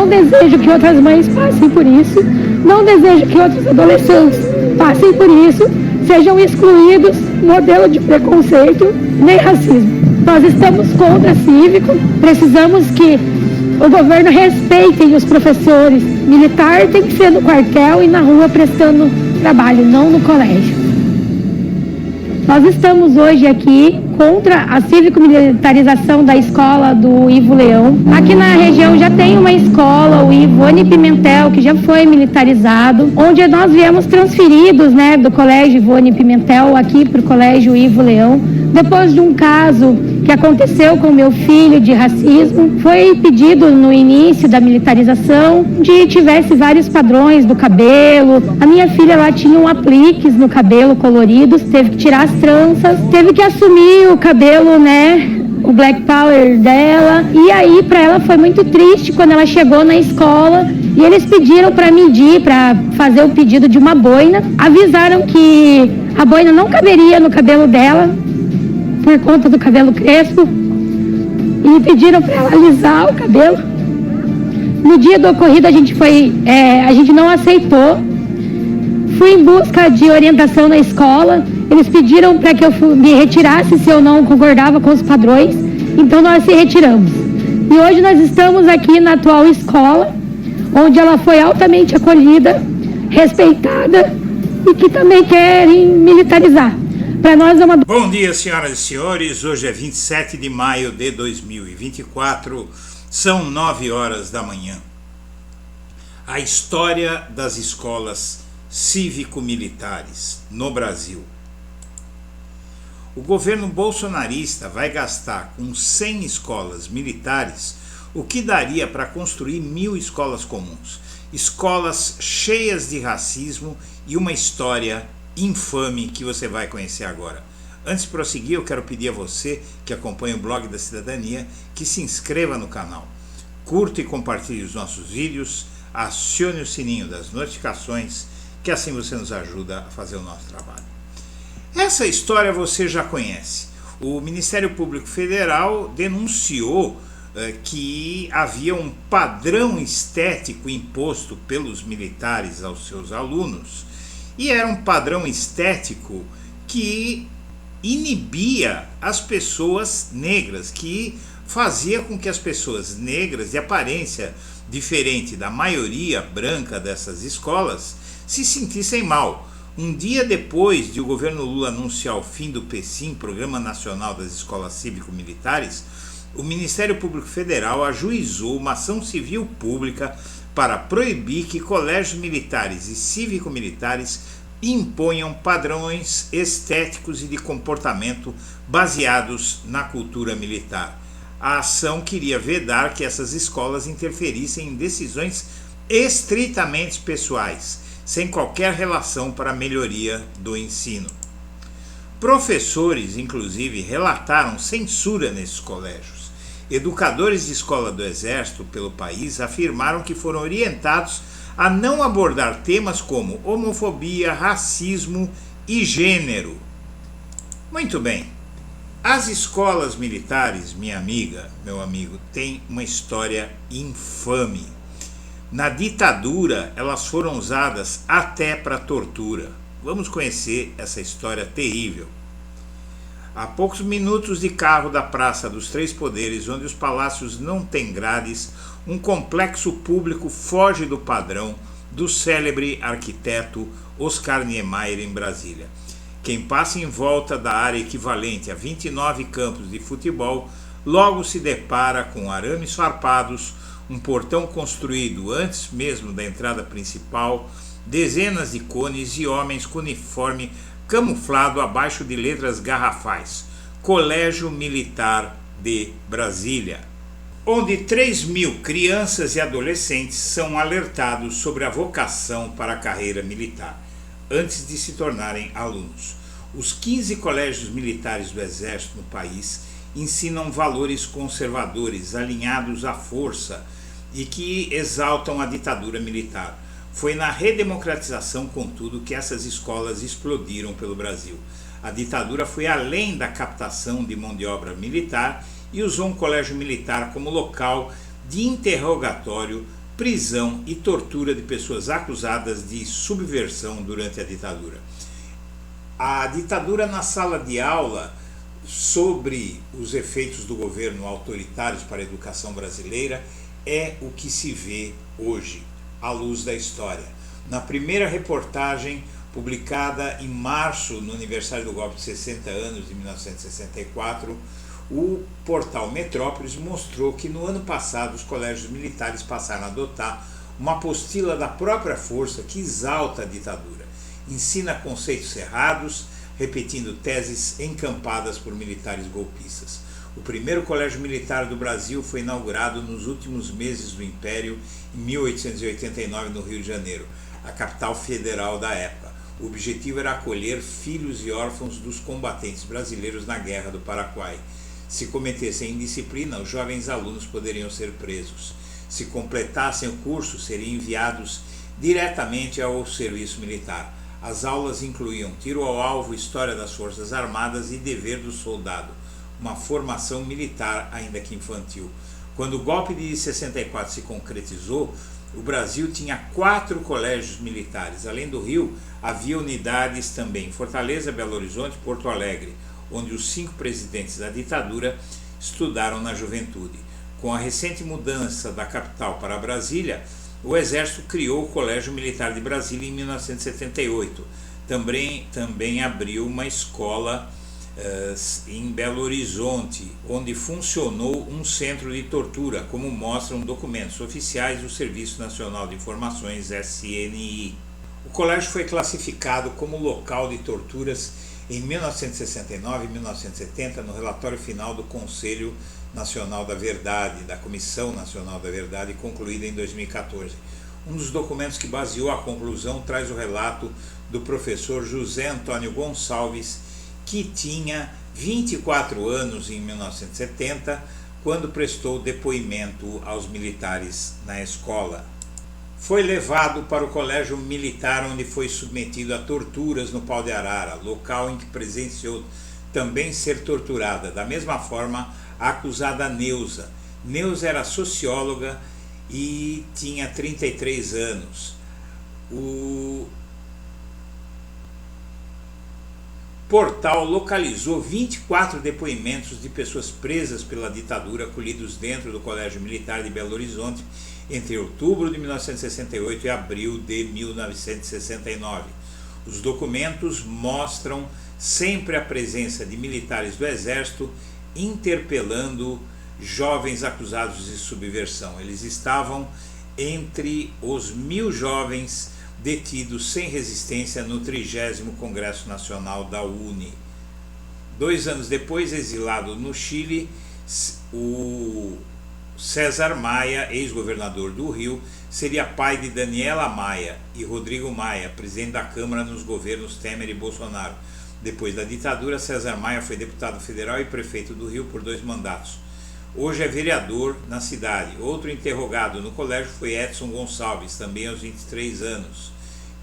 Não desejo que outras mães passem por isso. Não desejo que outros adolescentes passem por isso, sejam excluídos, modelo de preconceito, nem racismo. Nós estamos contra cívico, precisamos que o governo respeite os professores. Militar tem que ser no quartel e na rua prestando trabalho, não no colégio. Nós estamos hoje aqui contra a cívico-militarização da escola do Ivo Leão. Aqui na região já tem uma escola, o Ivone Pimentel, que já foi militarizado, onde nós viemos transferidos, do colégio Ivone Pimentel aqui para o colégio Ivo Leão. Depois de um caso que aconteceu com meu filho de racismo, foi pedido no início da militarização de tivesse vários padrões do cabelo. A minha filha lá tinha um apliques no cabelo coloridos, teve que tirar as tranças, teve que assumir o cabelo, o Black Power dela. E aí para ela foi muito triste quando ela chegou na escola e eles pediram para medir, para fazer o pedido de uma boina. Avisaram que a boina não caberia no cabelo dela por conta do cabelo crespo e pediram para ela alisar o cabelo. No dia do ocorrido a gente não aceitou. Fui em busca de orientação na escola. Eles pediram para que eu me retirasse se eu não concordava com os padrões. Então nós se retiramos. E hoje nós estamos aqui na atual escola, onde ela foi altamente acolhida, respeitada e que também querem militarizar. Para nós é uma... Bom dia, senhoras e senhores. Hoje é 27 de maio de 2024. São 9 horas da manhã. A história das escolas cívico-militares no Brasil. O governo bolsonarista vai gastar com 100 escolas militares o que daria para construir 1000 escolas comuns. Escolas cheias de racismo e uma história infame que você vai conhecer agora. Antes de prosseguir, eu quero pedir a você que acompanha o Blog da Cidadania que se inscreva no canal, curta e compartilhe os nossos vídeos, acione o sininho das notificações, que assim você nos ajuda a fazer o nosso trabalho. Essa história você já conhece. O Ministério Público Federal denunciou que havia um padrão estético imposto pelos militares aos seus alunos, e era um padrão estético que inibia as pessoas negras, que fazia com que as pessoas negras de aparência diferente da maioria branca dessas escolas se sentissem mal. Um dia depois de o governo Lula anunciar o fim do PECIM, Programa Nacional das Escolas Cívico-Militares, o Ministério Público Federal ajuizou uma ação civil pública para proibir que colégios militares e cívico-militares imponham padrões estéticos e de comportamento baseados na cultura militar. A ação queria vedar que essas escolas interferissem em decisões estritamente pessoais, sem qualquer relação para a melhoria do ensino. Professores, inclusive, relataram censura nesses colégios. Educadores de escola do Exército pelo país afirmaram que foram orientados a não abordar temas como homofobia, racismo e gênero. Muito bem. As escolas militares, minha amiga, meu amigo, têm uma história infame. Na ditadura, elas foram usadas até para tortura. Vamos conhecer essa história terrível. A poucos minutos de carro da Praça dos Três Poderes, onde os palácios não têm grades, um complexo público foge do padrão do célebre arquiteto Oscar Niemeyer em Brasília. Quem passa em volta da área equivalente a 29 campos de futebol logo se depara com arames farpados, um portão construído antes mesmo da entrada principal, dezenas de cones e homens com uniforme camuflado abaixo de letras garrafais: Colégio Militar de Brasília, onde 3.000 crianças e adolescentes são alertados sobre a vocação para a carreira militar, antes de se tornarem alunos. Os 15 colégios militares do Exército no país ensinam valores conservadores alinhados à força e que exaltam a ditadura militar. Foi na redemocratização, contudo, que essas escolas explodiram pelo Brasil. A ditadura foi além da captação de mão de obra militar e usou um colégio militar como local de interrogatório prisão e tortura de pessoas acusadas de subversão durante a ditadura. A ditadura na sala de aula sobre os efeitos do governo autoritário para a educação brasileira é o que se vê hoje, à luz da história. Na primeira reportagem, publicada em março, no aniversário do golpe de 60 anos de 1964, o portal Metrópolis mostrou que no ano passado os colégios militares passaram a adotar uma apostila da própria força que exalta a ditadura, ensina conceitos errados, repetindo teses encampadas por militares golpistas. O primeiro colégio militar do Brasil foi inaugurado nos últimos meses do Império, em 1889, no Rio de Janeiro, a capital federal da época. O objetivo era acolher filhos e órfãos dos combatentes brasileiros na Guerra do Paraguai. Se cometessem indisciplina, os jovens alunos poderiam ser presos. Se completassem o curso, seriam enviados diretamente ao serviço militar. As aulas incluíam tiro ao alvo, história das Forças Armadas e dever do soldado, uma formação militar ainda que infantil. Quando o golpe de 64 se concretizou, o Brasil tinha 4 colégios militares. Além do Rio, havia unidades também em Fortaleza, Belo Horizonte e Porto Alegre, onde os 5 presidentes da ditadura estudaram na juventude. Com a recente mudança da capital para Brasília, o Exército criou o Colégio Militar de Brasília em 1978. Também abriu uma escola em Belo Horizonte, onde funcionou um centro de tortura, como mostram documentos oficiais do Serviço Nacional de Informações, SNI. O colégio foi classificado como local de torturas em 1969 e 1970, no relatório final do Conselho Nacional da Verdade, da Comissão Nacional da Verdade, concluída em 2014. Um dos documentos que baseou a conclusão traz o relato do professor José Antônio Gonçalves, que tinha 24 anos em 1970, quando prestou depoimento aos militares na escola. Foi levado para o colégio militar, onde foi submetido a torturas no Pau de Arara, local em que presenciou também ser torturada. Da mesma forma, a acusada Neuza. Neuza era socióloga e tinha 33 anos. O portal localizou 24 depoimentos de pessoas presas pela ditadura, colhidos dentro do Colégio Militar de Belo Horizonte entre outubro de 1968 e abril de 1969. Os documentos mostram sempre a presença de militares do Exército interpelando jovens acusados de subversão. Eles estavam entre os 1.000 jovens detidos sem resistência no 30º Congresso Nacional da UNE. 2 anos depois, exilado no Chile, o César Maia, ex-governador do Rio, seria pai de Daniela Maia e Rodrigo Maia, presidente da Câmara nos governos Temer e Bolsonaro. Depois da ditadura, César Maia foi deputado federal e prefeito do Rio por 2 mandatos. Hoje é vereador na cidade. Outro interrogado no colégio foi Edson Gonçalves, também aos 23 anos,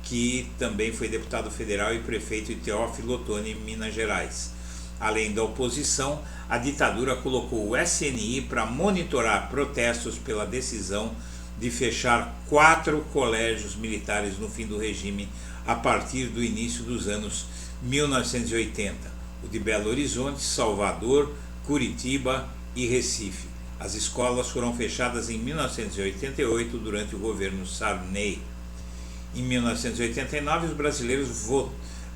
que também foi deputado federal e prefeito de Teófilo Otoni, em Minas Gerais. Além da oposição, a ditadura colocou o SNI para monitorar protestos pela decisão de fechar 4 colégios militares no fim do regime a partir do início dos anos 1980, o de Belo Horizonte, Salvador, Curitiba e Recife. As escolas foram fechadas em 1988 durante o governo Sarney. Em 1989, os brasileiros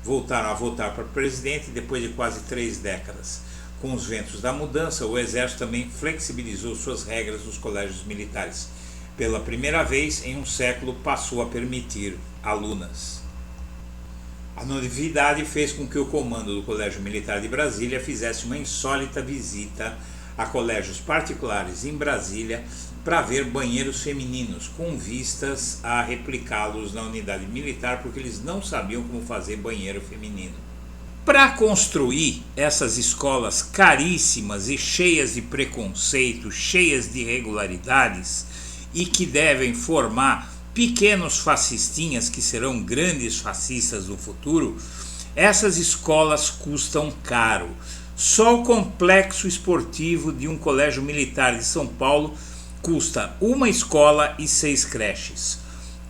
voltaram a votar para presidente depois de quase 3 décadas. Com os ventos da mudança, o Exército também flexibilizou suas regras nos colégios militares. Pela primeira vez em um século, passou a permitir alunas. A novidade fez com que o comando do Colégio Militar de Brasília fizesse uma insólita visita a colégios particulares em Brasília para ver banheiros femininos, com vistas a replicá-los na unidade militar, porque eles não sabiam como fazer banheiro feminino. Para construir essas escolas caríssimas e cheias de preconceito, cheias de irregularidades, e que devem formar pequenos fascistinhas que serão grandes fascistas no futuro, essas escolas custam caro. Só o complexo esportivo de um colégio militar de São Paulo custa uma escola e 6 creches.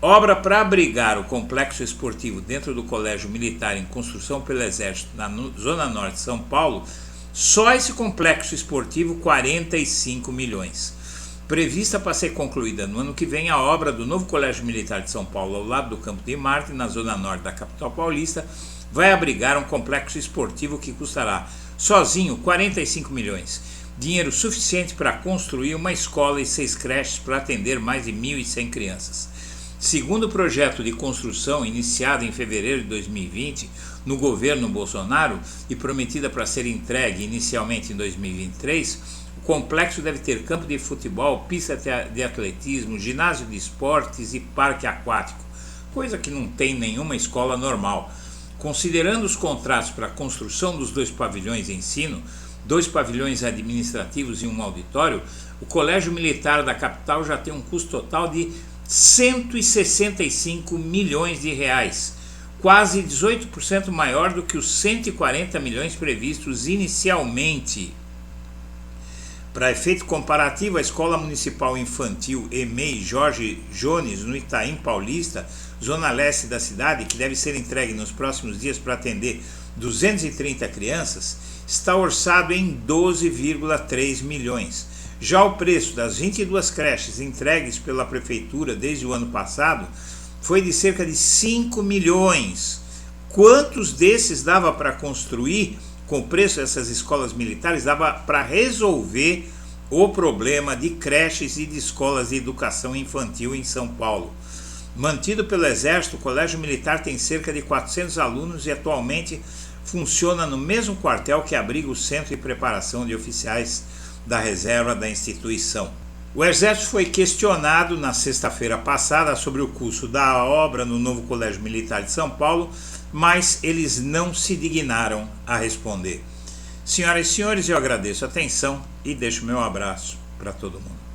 Obra para abrigar o complexo esportivo dentro do Colégio Militar em construção pelo Exército na Zona Norte de São Paulo, só esse complexo esportivo 45 milhões. Prevista para ser concluída no ano que vem a obra do novo Colégio Militar de São Paulo ao lado do Campo de Marte, na Zona Norte da capital paulista, vai abrigar um complexo esportivo que custará sozinho 45 milhões. Dinheiro suficiente para construir uma escola e 6 creches para atender mais de 1.100 crianças. Segundo o projeto de construção iniciado em fevereiro de 2020 no governo Bolsonaro e prometida para ser entregue inicialmente em 2023, o complexo deve ter campo de futebol, pista de atletismo, ginásio de esportes e parque aquático, coisa que não tem nenhuma escola normal. Considerando os contratos para a construção dos 2 pavilhões de ensino, 2 pavilhões administrativos e um auditório, o Colégio Militar da capital já tem um custo total de 165 milhões de reais, quase 18% maior do que os 140 milhões previstos inicialmente. Para efeito comparativo, a Escola Municipal Infantil EMEI Jorge Jones, no Itaim Paulista, zona leste da cidade, que deve ser entregue nos próximos dias para atender 230 crianças, está orçado em 12,3 milhões. Já o preço das 22 creches entregues pela Prefeitura desde o ano passado foi de cerca de 5 milhões. Quantos desses dava para construir com o preço dessas escolas militares? Dava para resolver o problema de creches e de escolas de educação infantil em São Paulo. Mantido pelo Exército, o Colégio Militar tem cerca de 400 alunos e atualmente funciona no mesmo quartel que abriga o Centro de Preparação de Oficiais da reserva da instituição. O Exército foi questionado na sexta-feira passada sobre o custo da obra no novo Colégio Militar de São Paulo, mas eles não se dignaram a responder. Senhoras e senhores, eu agradeço a atenção e deixo meu abraço para todo mundo.